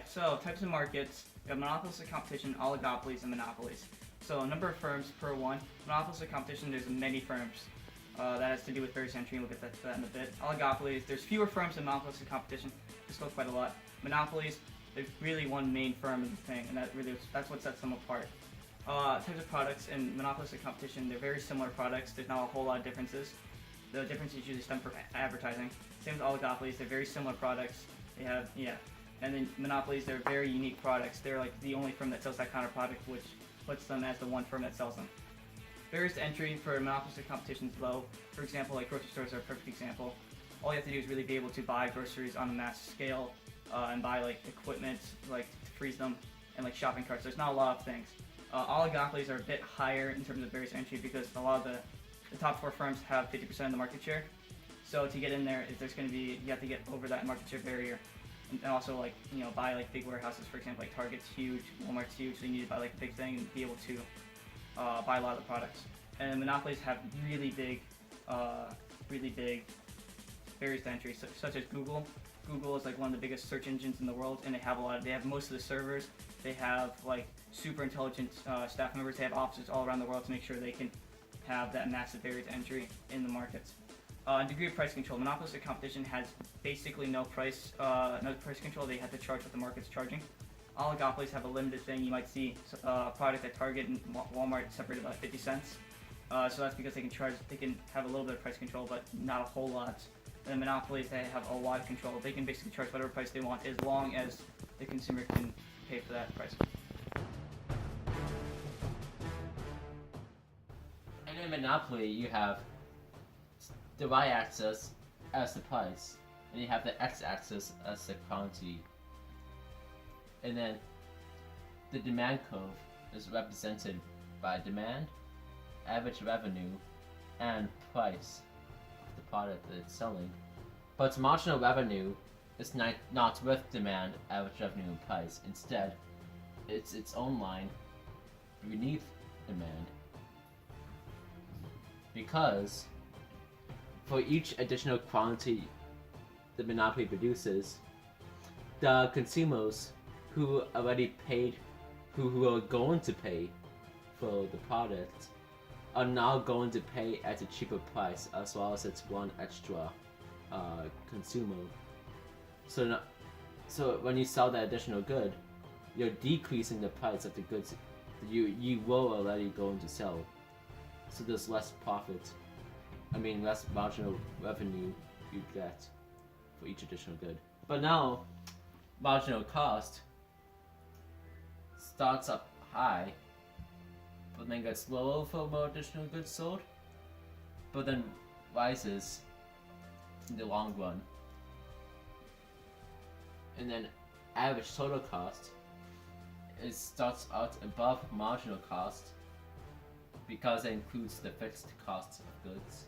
so types of markets, we have monopolistic competition, oligopolies, and monopolies. So number of firms per one. Monopolistic competition, there's many firms. That has to do with barriers to entry, we'll get to that in a bit. Oligopolies, there's fewer firms than monopolistic competition. This goes quite a lot. Monopolies, there's really one main firm in the thing, and that's what sets them apart. Types of products in monopolistic competition, they're very similar products. There's not a whole lot of differences. The differences usually stem from advertising. Same with oligopolies, they're very similar products. They have, and then monopolies, they're very unique products. They're like the only firm that sells that kind of product, which puts them as the one firm that sells them. Barriers to entry for monopolistic competition is low. For example, like grocery stores are a perfect example. All you have to do is really be able to buy groceries on a mass scale and buy like equipment like to freeze them and like shopping carts. There's not a lot of things. Oligopolies are a bit higher in terms of barriers to entry because a lot of the top 4 firms have 50% of the market share. So to get in there, you have to get over that market share barrier. And also like, buy like big warehouses, for example, like Target's huge, Walmart's huge, so you need to buy like a big thing and be able to buy a lot of the products. And monopolies have really big barriers to entry, such as Google. Google is like one of the biggest search engines in the world, and they have most of the servers. They have like super intelligent staff members. They have offices all around the world to make sure they can have that massive barrier to entry in the markets. Degree of price control. Monopolistic competition has basically no price control. They have to charge what the market's charging. Oligopolies have a limited thing. You might see a product at Target and Walmart separated by 50 cents. So that's because they can have a little bit of price control, but not a whole lot. And monopolies, they have a lot of control. They can basically charge whatever price they want as long as the consumer can pay for that price. And in monopoly, you have the y-axis as the price, and you have the x-axis as the quantity. And then the demand curve is represented by demand, average revenue, and price of the product that it's selling. But marginal revenue is not with demand, average revenue, and price. Instead, it's its own line beneath demand. Because for each additional quantity the monopoly produces, the consumers who already paid, who are going to pay for the product, are now going to pay at a cheaper price, as well as it's one extra consumer. So when you sell that additional good, you're decreasing the price of the goods that you were already going to sell. So there's less profit. Less marginal revenue you get for each additional good. But now, marginal cost starts up high, but then gets lower for more additional goods sold, but then rises in the long run. And then average total cost, it starts out above marginal cost because it includes the fixed costs of goods,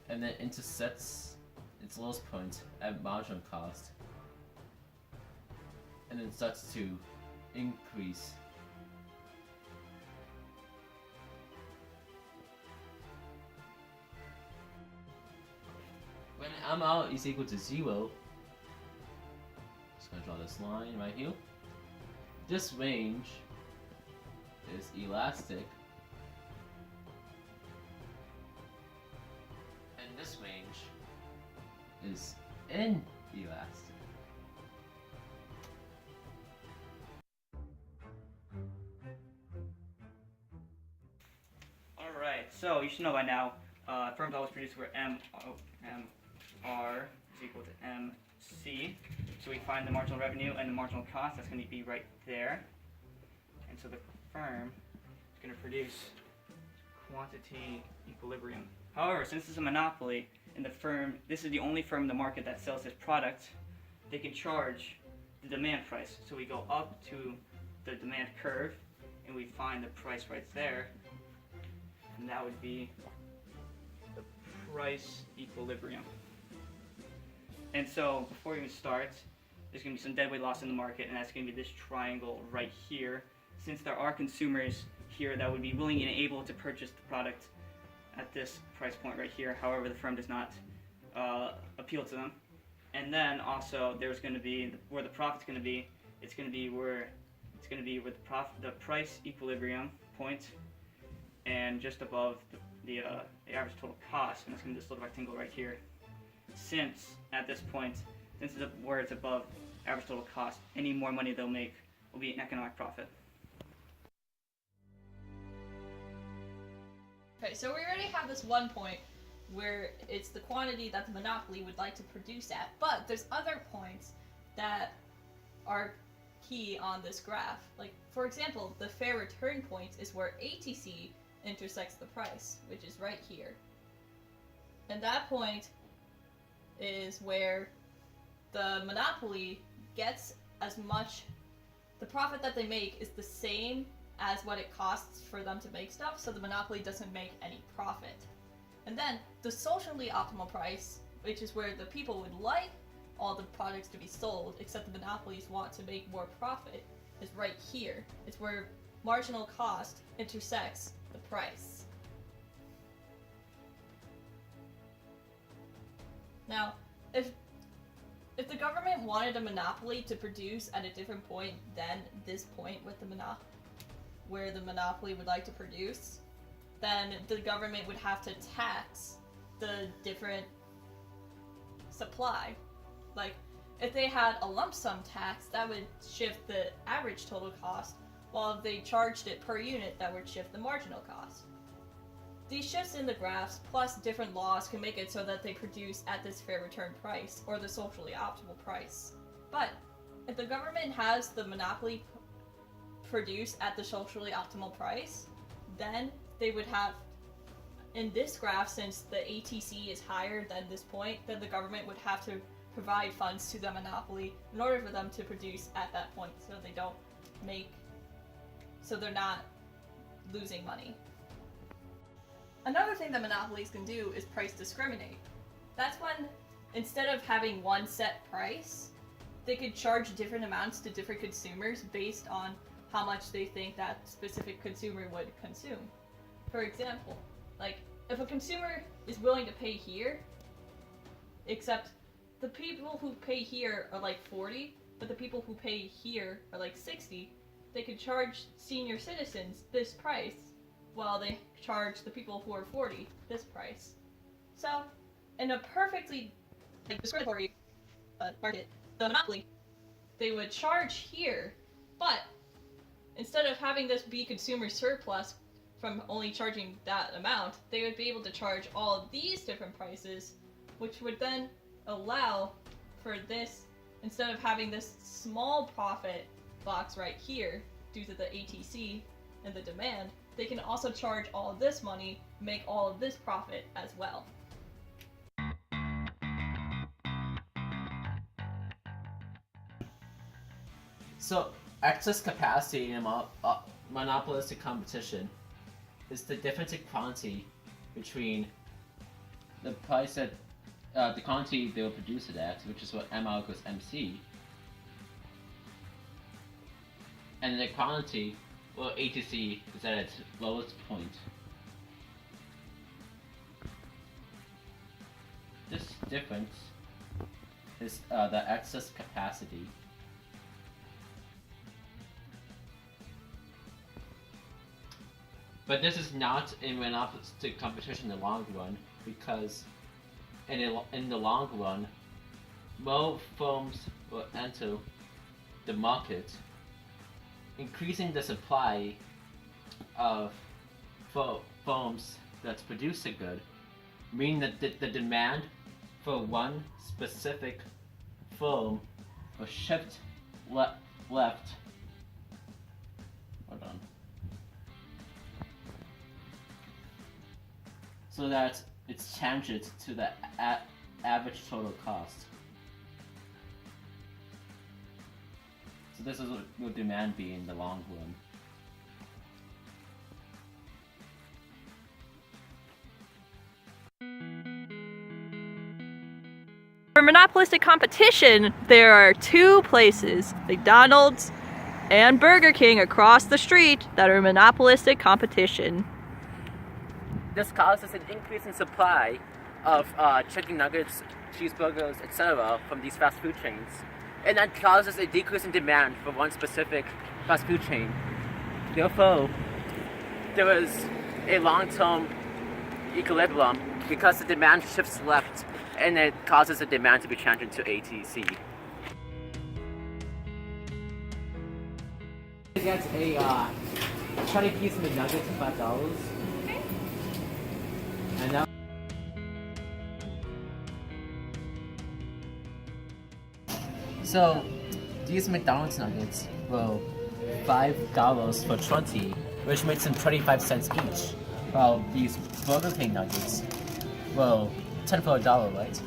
and then intersects its lowest point at marginal cost, and then starts to increase. When MR is equal to 0, just gonna draw this line right here. This range is elastic, and this range is inelastic. Alright, so you should know by now, firms always produce where MR is equal to MC. So we find the marginal revenue and the marginal cost, that's going to be right there. And so the firm is going to produce quantity equilibrium. However, since it's a monopoly, and this is the only firm in the market that sells this product, they can charge the demand price. So we go up to the demand curve, and we find the price right there, and that would be the price equilibrium. And so before we even start, there's going to be some deadweight loss in the market, and that's going to be this triangle right here. Since there are consumers here that would be willing and able to purchase the product at this price point right here, however the firm does not appeal to them. And then also there's going to be where the profit's going to be. It's going to be where the price equilibrium point, and just above the average total cost, and it's going to be this little rectangle right here. Since at this point, where it's above average total cost, any more money they'll make will be an economic profit. Okay, so we already have this one point where it's the quantity that the monopoly would like to produce at, but there's other points that are key on this graph. Like, for example, the fair return point is where ATC intersects the price, which is right here. And that point is where the monopoly gets as much, the profit that they make is the same as what it costs for them to make stuff, so the monopoly doesn't make any profit. And then the socially optimal price, which is where the people would like all the products to be sold, except the monopolies want to make more profit, is right here. It's where marginal cost intersects the price. Now, if the government wanted a monopoly to produce at a different point than this point with where the monopoly would like to produce, then the government would have to tax the different supply. Like, if they had a lump sum tax, that would shift the average total cost, while if they charged it per unit, that would shift the marginal cost. These shifts in the graphs, plus different laws, can make it so that they produce at this fair return price, or the socially optimal price. But, if the government has the monopoly produce at the socially optimal price, then they would have, in this graph, since the ATC is higher than this point, then the government would have to provide funds to the monopoly in order for them to produce at that point, so they're not losing money. Another thing that monopolies can do is price discriminate. That's when, instead of having one set price, they could charge different amounts to different consumers based on how much they think that specific consumer would consume. For example, like, if a consumer is willing to pay here, except the people who pay here are like 40, but the people who pay here are like 60, they could charge senior citizens this price, while they charge the people who are 40 this price. So, in a perfectly discriminatory market, the monopoly, they would charge here, but instead of having this be consumer surplus from only charging that amount, they would be able to charge all of these different prices, which would then allow for this, instead of having this small profit box right here due to the ATC and the demand, they can also charge all of this money, make all of this profit as well. So, excess capacity in monopolistic competition is the difference in quantity between the price that the quantity they will produce it at, which is what ML equals MC, and the quantity, well, ATC is at its lowest point. This difference is the excess capacity. But this is not a monopolistic competition in the long run, because in the long run, more firms will enter the market, increasing the supply of firms that produce a good, meaning that the demand for one specific firm will shift left. Hold on. So that it's tangent to the average total cost. So this is what will demand be in the long run. For monopolistic competition, there are two places, McDonald's and Burger King across the street, that are monopolistic competition. This causes an increase in supply of chicken nuggets, cheeseburgers, etc. from these fast food chains. And that causes a decrease in demand for one specific fast food chain. Therefore, there is a long-term equilibrium because the demand shifts left and it causes the demand to be changed into ATC. Get a 20-piece McNuggets for $5. Okay. And now so these McDonald's nuggets were $5 for 20, which makes them 25 cents each. While these Burger King nuggets were 10 for $1, right?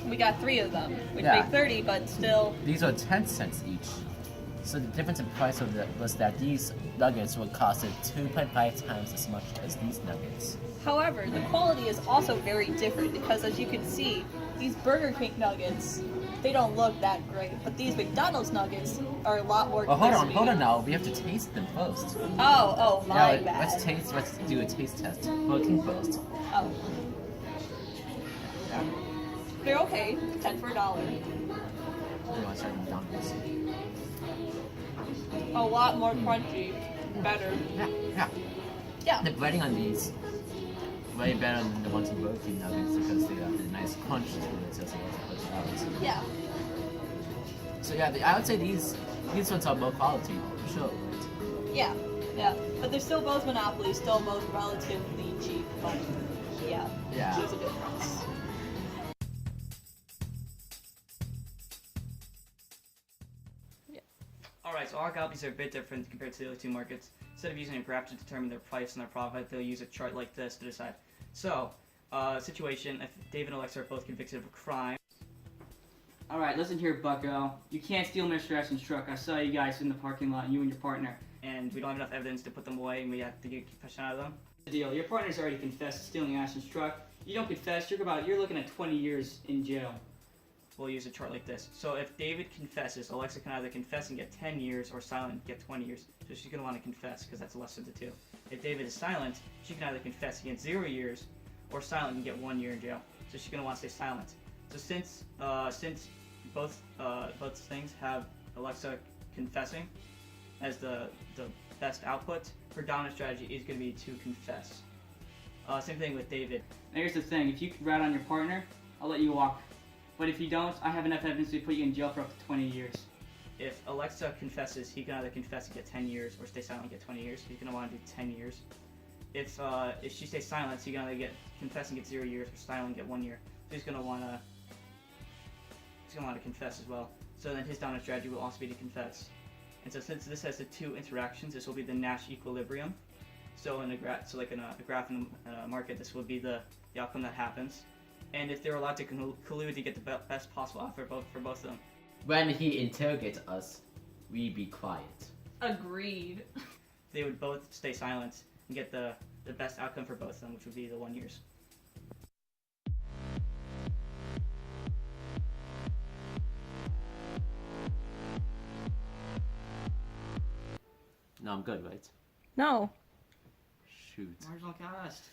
We got 3 of them, which Yeah. make 30, but still. These are 10 cents each. So the difference in price was that these nuggets would cost 2.5 times as much as these nuggets. However, the quality is also very different because, as you can see, these Burger King nuggets, they don't look that great, but these McDonald's nuggets are a lot more crispy. Hold on now. We have to taste them first. Oh, my Now, bad. let's do a taste test. Burger King first. Oh. They're okay. 10 for $1. We want to start McDonald's. A lot more crunchy. Better. Yeah. Yeah. The breading on these way better than the ones in Burger King nuggets because they have a nice crunch to it as well as put out. Yeah. So yeah, I would say these ones are more quality for sure. Right? Yeah. Yeah. But they're still both monopolies, still both relatively cheap, but yeah. Yeah. There's a difference. Alright, so oligopolies are a bit different compared to the other two markets. Instead of using a graph to determine their price and their profit, they'll use a chart like this to decide. So, situation, if David and Alexa are both convicted of a crime. Alright, listen here, bucko. You can't steal Mr. Ashton's truck. I saw you guys in the parking lot, you and your partner. And we don't have enough evidence to put them away, and we have to get a confession out of them. The deal. Your partner's already confessed to stealing Ashton's truck. You don't confess, you're looking at 20 years in jail. We'll use a chart like this. So if David confesses, Alexa can either confess and get 10 years, or silent and get 20 years. So she's going to want to confess, because that's lesser of the two. If David is silent, she can either confess and get 0 years, or silent and get 1 year in jail. So she's going to want to stay silent. So since both things have Alexa confessing as the best output, her dominant strategy is going to be to confess. Same thing with David. Now here's the thing, if you can rat on your partner, I'll let you walk. But if you don't, I have enough evidence to put you in jail for up to 20 years. If Alexa confesses, he can either confess and get 10 years, or stay silent and get 20 years. He's going to want to do 10 years. If she stays silent, he can either confess and get 0 years, or silent and get 1 year. So he's going to want to confess as well. So then his dominant strategy will also be to confess. And so since this has the two interactions, this will be the Nash equilibrium. So in a graph in a market, this will be the outcome that happens. And if they're allowed to collude to get the best possible offer for both of them. When he interrogates us, we be quiet. Agreed. They would both stay silent and get the best outcome for both of them, which would be the 1 years. No, I'm good, right? No. Shoot. Marginal cast.